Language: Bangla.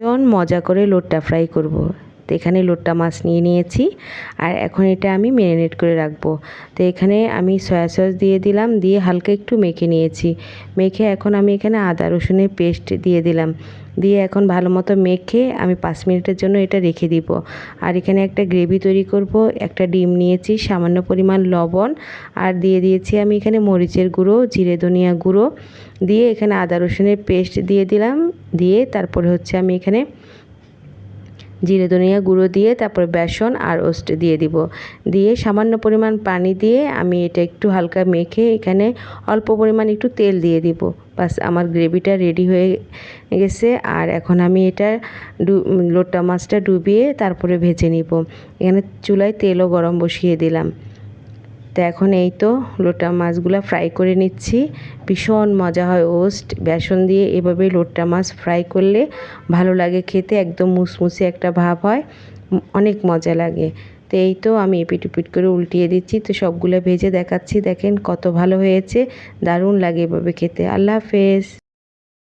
ভীষণ মজা করে লোট্টা ফ্রাই করব। তো এখানে লোট্টা মাছ নিয়ে নিয়েছি আর এখন এটা আমি ম্যারিনেট করে রাখবো। তো এখানে আমি সয়া সস দিয়ে দিলাম, দিয়ে হালকা একটু মেখে নিয়েছি। মেখে এখন আমি এখানে আদা রসুনের পেস্ট দিয়ে দিলাম, দিয়ে এখন ভালো মতো মেখে আমি 5 মিনিটের জন্য এটা রেখে দিব। আর এখানে একটা গ্রেভি তৈরি করব। একটা ডিম নিয়েছি, সামান্য পরিমাণ লবণ, আর দিয়ে দিয়েছি আমি এখানে মরিচের গুঁড়ো, জিরে ধনিয়া গুঁড়ো, দিয়ে এখানে আদা রসুনের পেস্ট দিয়ে দিলাম। দিয়ে তারপরে হচ্ছে আমি এখানে জিরে ধনিয়া গুঁড়ো দিয়ে তারপরে বেসন আর ওস্ট দিয়ে দিব। দিয়ে সামান্য পরিমাণ পানি দিয়ে আমি এটা একটু হালকা মেখে এখানে অল্প পরিমাণ একটু তেল দিয়ে দিব। বাস আমার গ্রেভিটা রেডি হয়ে গেছে। আর এখন আমি এটা লোট্টা মাছটা ডুবিয়ে তারপরে ভেজে নিব। এখানে চুলায় তেলও গরম বসিয়ে দিলাম। তো এখন এই তো লোট্টা মাছগুলো ফ্রাই করে নিচ্ছি। ভীষণ মজা হয় ওস্ট বেসন দিয়ে এভাবে লোট্টা মাছ ফ্রাই করলে, ভালো লাগে খেতে, একদম মুসমুসে একটা ভাব হয়, অনেক মজা লাগে। তো এই তো আমি এপিট ওপিট করে উল্টিয়ে দিচ্ছি। তো সবগুলো ভেজে দেখাচ্ছি, দেখেন কত ভালো হয়েছে, দারুণ লাগে এভাবে খেতে। আল্লাহ হাফেজ।